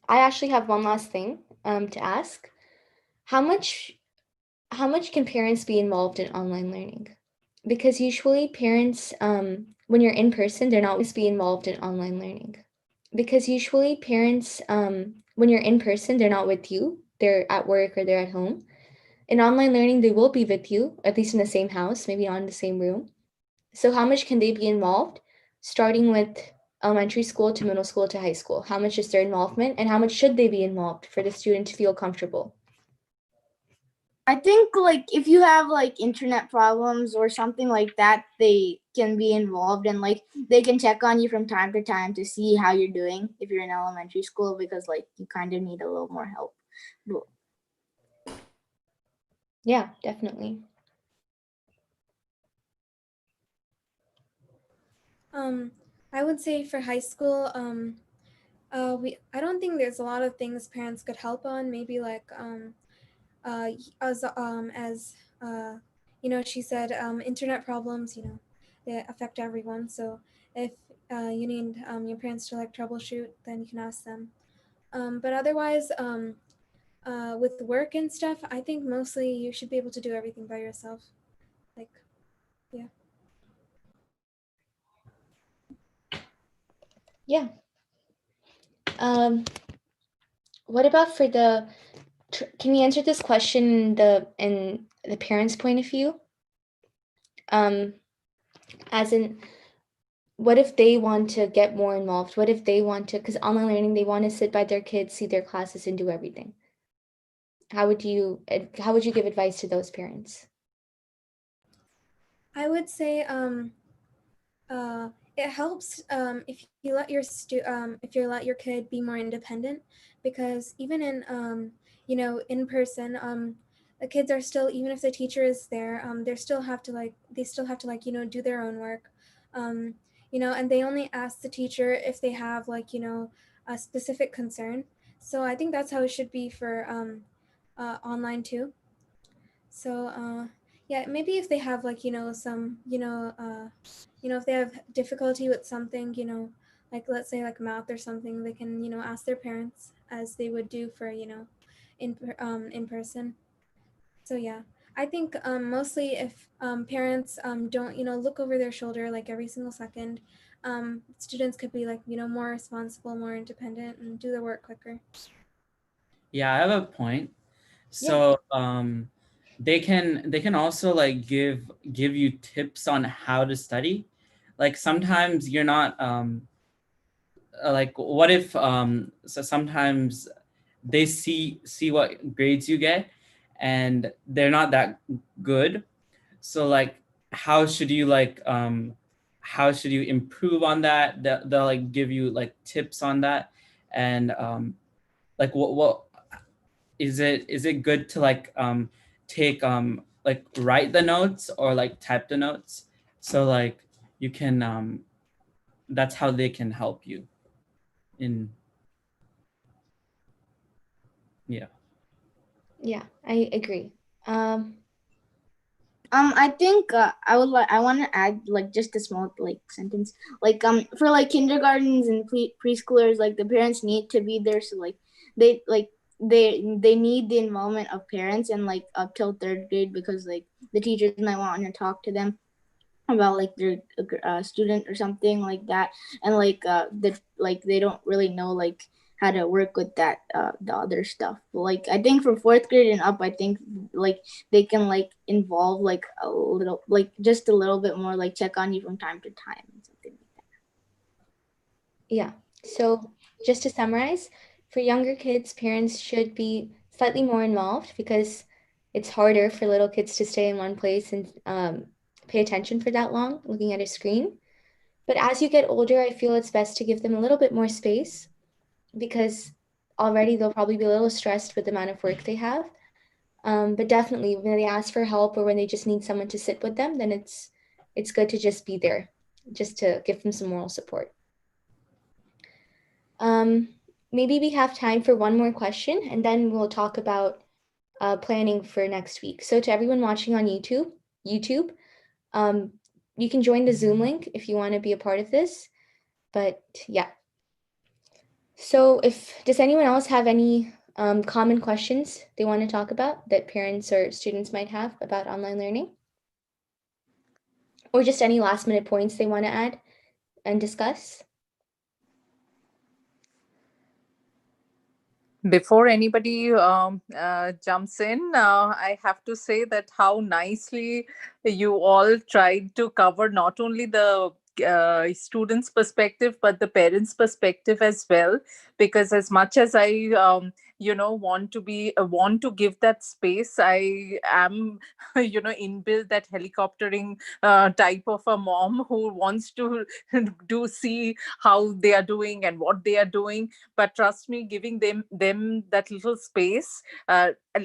I actually have one last thing to ask. How much can parents be involved in online learning? Because usually parents, when you're in person, they're not always be involved in online learning. Because usually parents, when you're in person, they're not with you. They're at work or they're at home. In online learning, they will be with you, at least in the same house, maybe not in the same room. So how much can they be involved, starting with elementary school to middle school to high school? How much is their involvement, and how much should they be involved for the student to feel comfortable? I think like if you have like internet problems or something like that, they can be involved, and like they can check on you from time to time to see how you're doing if you're in elementary school, because like you kind of need a little more help. Yeah, definitely. I would say for high school, I don't think there's a lot of things parents could help on. Maybe like as she said, internet problems, they affect everyone. So if you need your parents to like troubleshoot, then you can ask them. But otherwise, with work and stuff, I think mostly you should be able to do everything by yourself. Like, yeah. Yeah. What about for the? Can we answer this question in the parents' point of view? As in, what if they want to get more involved? What if they want to, because online learning, they want to sit by their kids, see their classes, and do everything. How would you give advice to those parents? I would say it helps if you let your kid be more independent, because even in in person, the kids are still, even if the teacher is there, they still have to do their own work, and they only ask the teacher if they have a specific concern. So I think that's how it should be for online too. So yeah, maybe if they have some if they have difficulty with something, like let's say like math or something, they can ask their parents as they would do for in person. So yeah, I think mostly if parents don't look over their shoulder like every single second, students could be like more responsible, more independent, and do their work quicker. Yeah, I have a point. So they can also like give you tips on how to study. Like sometimes you're not like what if so sometimes they see what grades you get and they're not that good. So like how should you improve on that? They'll like give you like tips on that. And like what is it good to like take like write the notes or like type the notes, so like you can that's how they can help you in. Yeah. Yeah, I agree. I think I want to add like just a small like sentence, like for like kindergartens and preschoolers, like the parents need to be there, so like they they need the involvement of parents, and like up till third grade, because like the teachers might want to talk to them about like their student or something like that, and like they don't really know like how to work with that the other stuff. But, like I think from fourth grade and up, I think like they can like involve like a little, like just a little bit more, like check on you from time to time and something like that. Yeah. So just to summarize, for younger kids, parents should be slightly more involved because it's harder for little kids to stay in one place and pay attention for that long, looking at a screen. But as you get older, I feel it's best to give them a little bit more space because already they'll probably be a little stressed with the amount of work they have. But definitely when they ask for help or when they just need someone to sit with them, then it's good to just be there, just to give them some moral support. Maybe we have time for one more question, and then we'll talk about planning for next week. So to everyone watching on YouTube, you can join the Zoom link if you want to be a part of this. But yeah. So does anyone else have any common questions they want to talk about that parents or students might have about online learning? Or just any last minute points they want to add and discuss? Before anybody jumps in, I have to say that how nicely you all tried to cover not only the students' perspective but the parents' perspective as well. Because as much as I, want to give that space, I am, inbuilt that helicoptering type of a mom who wants to do see how they are doing and what they are doing. But trust me, giving them that little space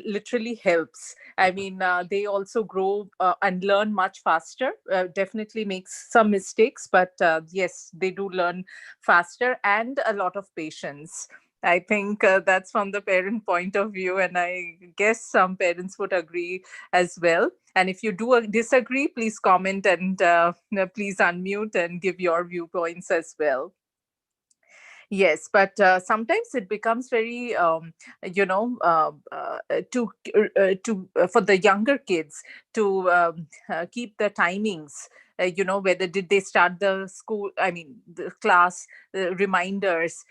literally helps. I mean, they also grow and learn much faster. Definitely makes some mistakes, but yes, they do learn faster, and a lot of patience. I think that's from the parent point of view, and I guess some parents would agree as well. And if you do disagree, please comment, and please unmute and give your viewpoints as well. Yes, but sometimes it becomes very, for the younger kids to keep the timings. Whether did they start the school? I mean, the class reminders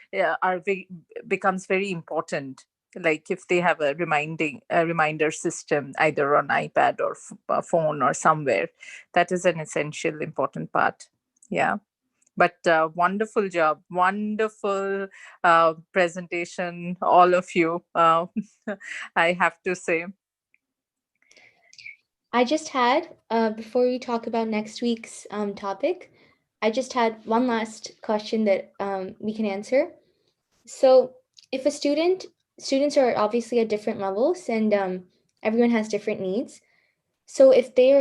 becomes very important. Like if they have a reminder system either on iPad or phone or somewhere, that is an essential important part. Yeah. But wonderful job, wonderful presentation, all of you. I have to say. I just had, before we talk about next week's topic, I just had one last question that we can answer. So if students are obviously at different levels, and everyone has different needs. So if they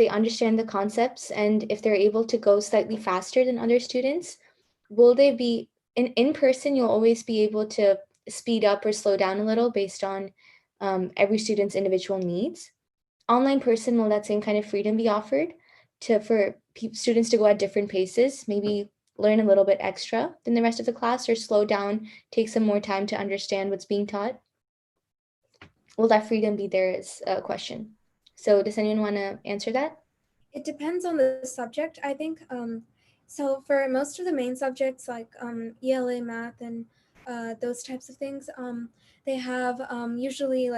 understand the concepts and if they're able to go slightly faster than other students, will they be in person? You'll always be able to speed up or slow down a little based on every student's individual needs. Online person, will that same kind of freedom be offered for students to go at different paces, maybe learn a little bit extra than the rest of the class, or slow down, take some more time to understand what's being taught? Will that freedom be there is a question. So does anyone want to answer that? It depends on the subject, I think. So for most of the main subjects like ELA, math, and those types of things, they have usually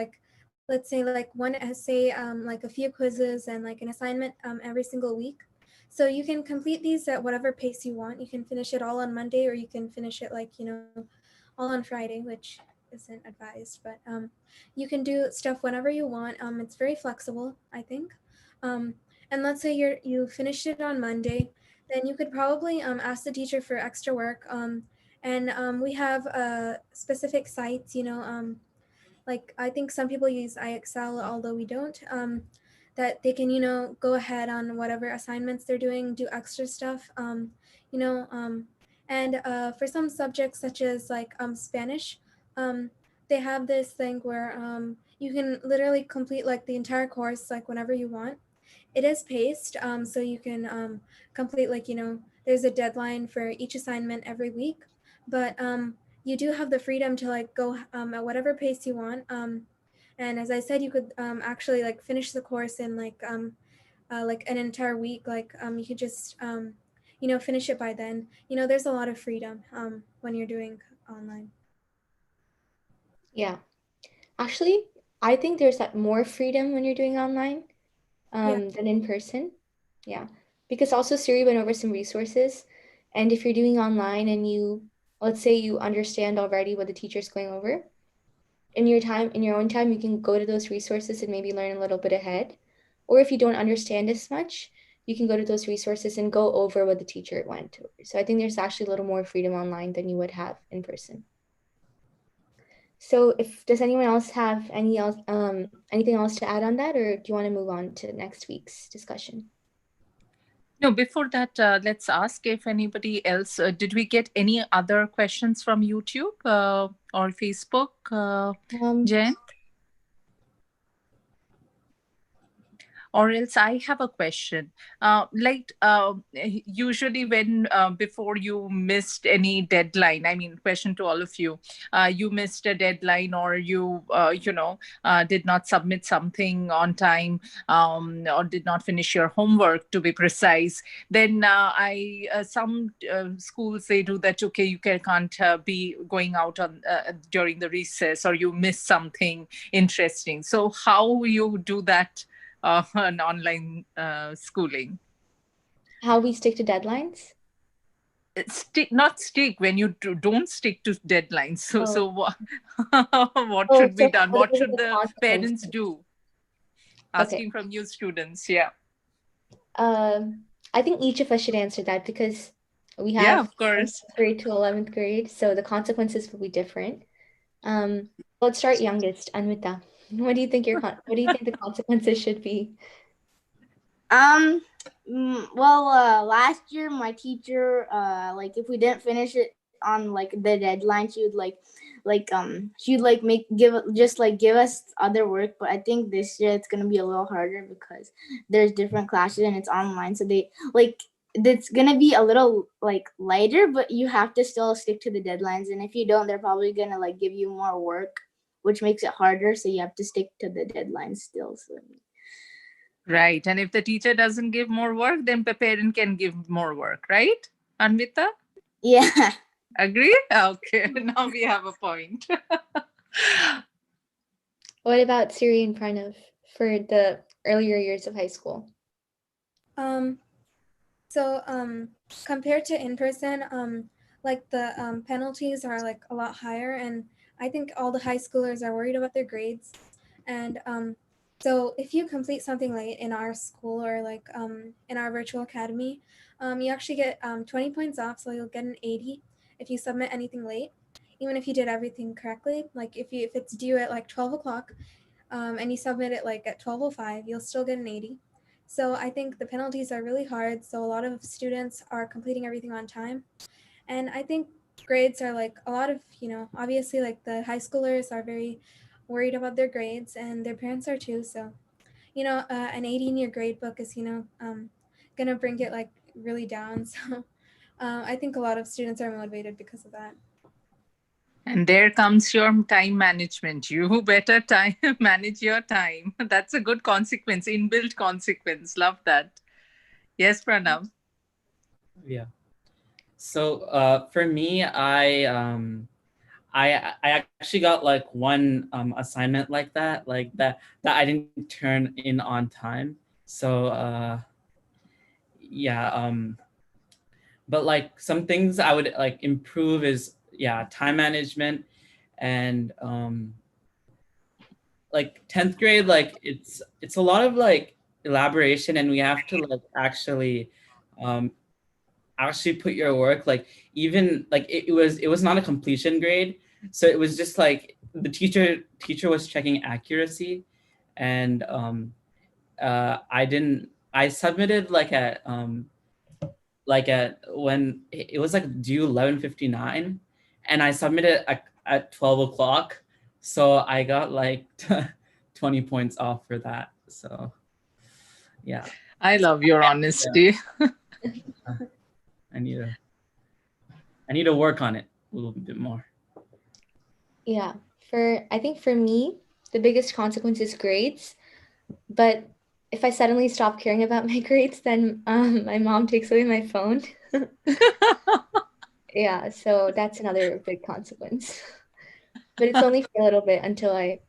let's say like one essay, like a few quizzes and like an assignment every single week. So you can complete these at whatever pace you want. You can finish it all on Monday, or you can finish it all on Friday, which isn't advised, but you can do stuff whenever you want. It's very flexible, I think. Um, and let's say you finished it on Monday, then you could probably ask the teacher for extra work. And we have specific sites, like I think some people use iExcel, although we don't, that they can, go ahead on whatever assignments they're doing, do extra stuff, you know, and for some subjects such as like Spanish, they have this thing where you can literally complete like the entire course like whenever you want. It is paced, so you can complete like, there's a deadline for each assignment every week, but you do have the freedom to like go at whatever pace you want. And as I said, you could actually like finish the course in like an entire week. Like you could just finish it by then. There's a lot of freedom when you're doing online. Yeah. Actually, I think there's that more freedom when you're doing online than in person. Yeah. Because also Siri went over some resources. And if you're doing online and let's say you understand already what the teacher's going over, in your own time, you can go to those resources and maybe learn a little bit ahead. Or if you don't understand as much, you can go to those resources and go over what the teacher went over. So I think there's actually a little more freedom online than you would have in person. So does anyone else have anything else to add on that, or do you want to move on to next week's discussion? No, before that, let's ask if anybody else, did we get any other questions from YouTube or Facebook, Jen? Or else I have a question. Usually when before you missed any deadline, I mean, question to all of you, you missed a deadline or you, did not submit something on time or did not finish your homework, to be precise, then some schools, they do that, okay, you can't be going out on during the recess, or you miss something interesting. So how you do that an online schooling? How we stick to deadlines? Not stick when you don't stick to deadlines. So what should be So done? what What are should the the parents consequences? do? Okay. Asking from you students, yeah. I think each of us should answer that because we Yeah, have of course. 1st grade to 11th grade, so the consequences will be different. Let's start youngest, Anita. What do you think the consequences should be? Well, last year my teacher, like if we didn't finish it on like the deadline, she would she'd like give us other work. But I think this year it's gonna be a little harder because there's different classes and it's online, so it's gonna be a little like lighter, but you have to still stick to the deadlines. And if you don't, they're probably gonna like give you more work, which makes it harder. So you have to stick to the deadlines still. So. Right. And if the teacher doesn't give more work, then the parent can give more work, right? Anvita? Yeah. Agree? Okay. Now we have a point. What about Siri and Pranav for the earlier years of high school? Compared to in person, like the penalties are like a lot higher, and I think all the high schoolers are worried about their grades. And so if you complete something late in our school or like in our virtual academy, you actually get 20 points off, so you'll get an 80 if you submit anything late, even if you did everything correctly. Like if it's due at like 12 o'clock and you submit it like at 12:05, you'll still get an 80. So I think the penalties are really hard. So a lot of students are completing everything on time. And I think grades are like a lot of, obviously like the high schoolers are very worried about their grades and their parents are too. So, an 80 in your grade book is, going to bring it like really down. So I think a lot of students are motivated because of that. And there comes your time management. You better manage your time. That's a good consequence, inbuilt consequence. Love that. Yes, Pranav. Yeah. So for me, I actually got like one assignment like that I didn't turn in on time. So yeah, but like some things I would like improve is time management, and like 10th grade, like it's a lot of like elaboration, and we have to like um actually put your work, like even like it was not a completion grade, so it was just like the teacher was checking accuracy, and I submitted at when it was like due 11:59, and I submitted at 12 o'clock, so I got like 20 points off for that. So yeah, I love your honesty. I need to work on it a little bit more. Yeah, I think for me, the biggest consequence is grades. But if I suddenly stop caring about my grades, then my mom takes away my phone. Yeah, so that's another big consequence. But it's only for a little bit until I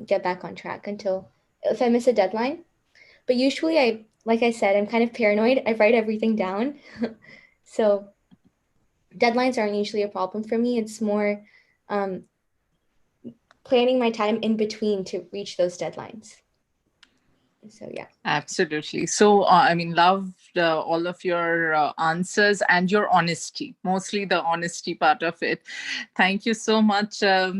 get back on track, until if I miss a deadline. But usually like I said, I'm kind of paranoid. I write everything down. So deadlines aren't usually a problem for me. It's more planning my time in between to reach those deadlines. So yeah. Absolutely. So, I mean, loved all of your answers and your honesty, mostly the honesty part of it. Thank you so much. I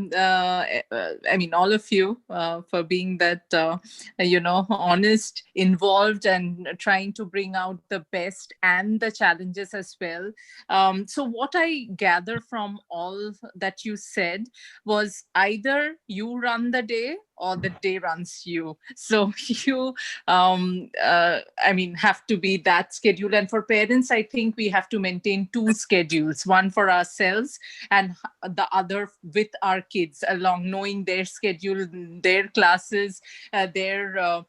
mean, all of you for being that, honest, involved, and trying to bring out the best and the challenges as well. So, what I gather from all that you said was either you run the day or the day runs you. So, you I mean, have to be that schedule. And for parents, I think we have to maintain two schedules, one for ourselves and the other with our kids, along knowing their schedule, their classes, their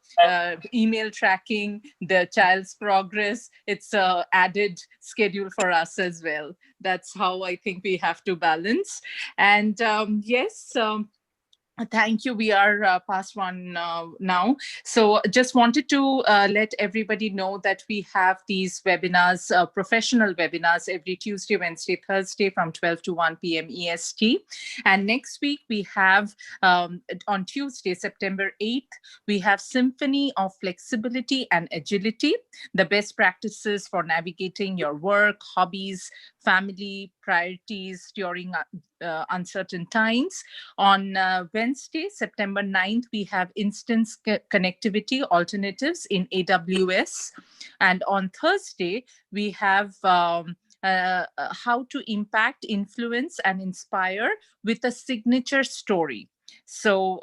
email tracking, the child's progress. It's a added schedule for us as well. That's how I think we have to balance. And yes, thank you. We are past one now. So just wanted to let everybody know that we have these webinars, professional webinars every Tuesday, Wednesday, Thursday from 12 to 1 p.m. EST. And next week we have on Tuesday, September 8th, we have Symphony of Flexibility and Agility, the best practices for navigating your work, hobbies, family priorities during uncertain times. On Wednesday, September 9th, we have instance connectivity alternatives in AWS. And on Thursday, we have how to impact, influence, and inspire with a signature story. So,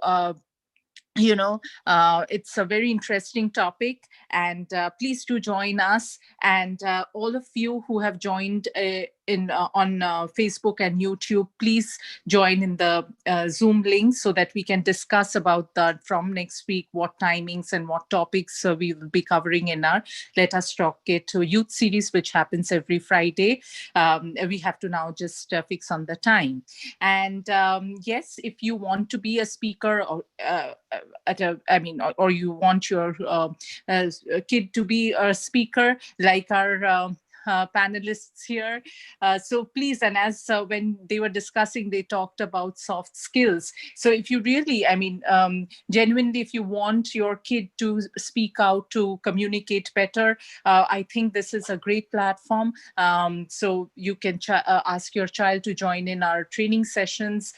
it's a very interesting topic, and please do join us. And all of you who have joined on Facebook and YouTube, please join in the Zoom link so that we can discuss about that from next week, what timings and what topics we will be covering in our Let Us Talk It Youth series, which happens every Friday. We have to now just fix on the time. And yes, if you want to be a speaker or or you want your kid to be a speaker like our panelists here. So please, and as when they were discussing, they talked about soft skills. So if you really, genuinely, if you want your kid to speak out, to communicate better, I think this is a great platform. So you can ask your child to join in our training sessions,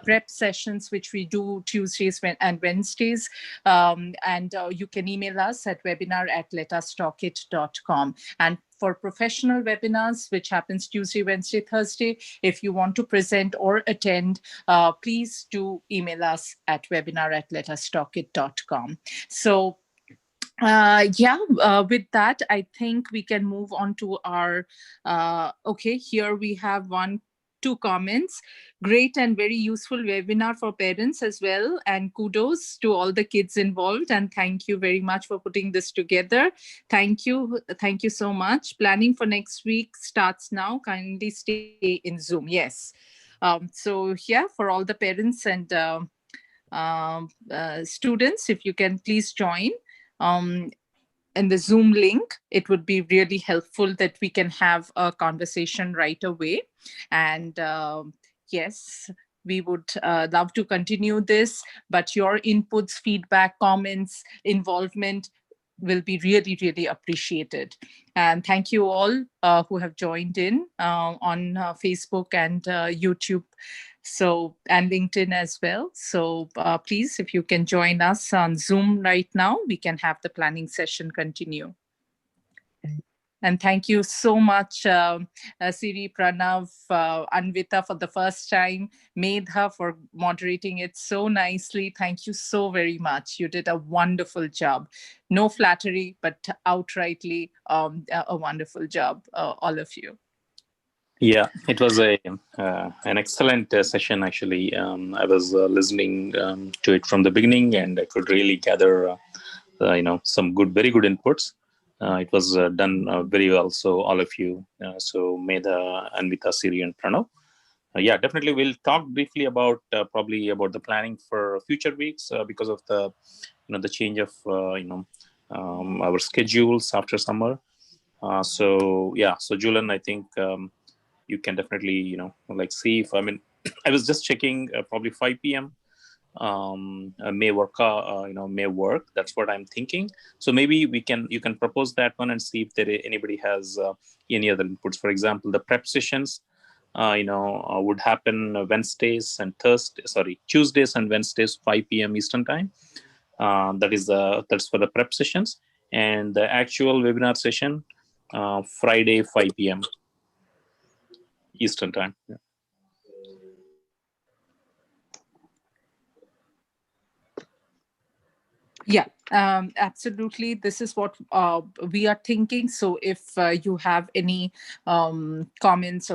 prep sessions, which we do Tuesdays and Wednesdays. And you can email us at webinar@letustalkit.com. And for professional webinars, which happens Tuesday, Wednesday, Thursday, if you want to present or attend, please do email us at webinar@letustalkit.com. So with that, I think we can move on to our, okay, here we have two comments. Great and very useful webinar for parents as well. And kudos to all the kids involved. And thank you very much for putting this together. Thank you. Thank you so much. Planning for next week starts now. Kindly stay in Zoom. Yes. So yeah, for all the parents and students, if you can please join. In the Zoom link, it would be really helpful that we can have a conversation right away. And yes, we would love to continue this, but your inputs, feedback, comments, involvement will be really, really appreciated. And thank you all who have joined in on Facebook and YouTube. So, and LinkedIn as well. So please, if you can join us on Zoom right now, we can have the planning session continue. And thank you so much, Siri, Pranav, Anvita for the first time, Medha for moderating it so nicely. Thank you so very much. You did a wonderful job. No flattery, but outrightly a wonderful job, all of you. Yeah, it was an excellent session, actually. I was listening to it from the beginning, and I could really gather, some very good inputs. It was done very well. So all of you, so Medha, Anvita, Siri, and Pranav. Yeah, definitely. We'll talk briefly about probably about the planning for future weeks because of the change of our schedules after summer. So Julian, I think. You can definitely, see if, I was just checking probably 5 p.m. may work. May work. That's what I'm thinking. So maybe you can propose that one and see if anybody has any other inputs. For example, the prep sessions, would happen Tuesdays and Wednesdays, 5 p.m. Eastern time. That's for the prep sessions, and the actual webinar session, Friday, 5 p.m. Eastern time. Yeah. Yeah, absolutely. This is what we are thinking. So if you have any comments or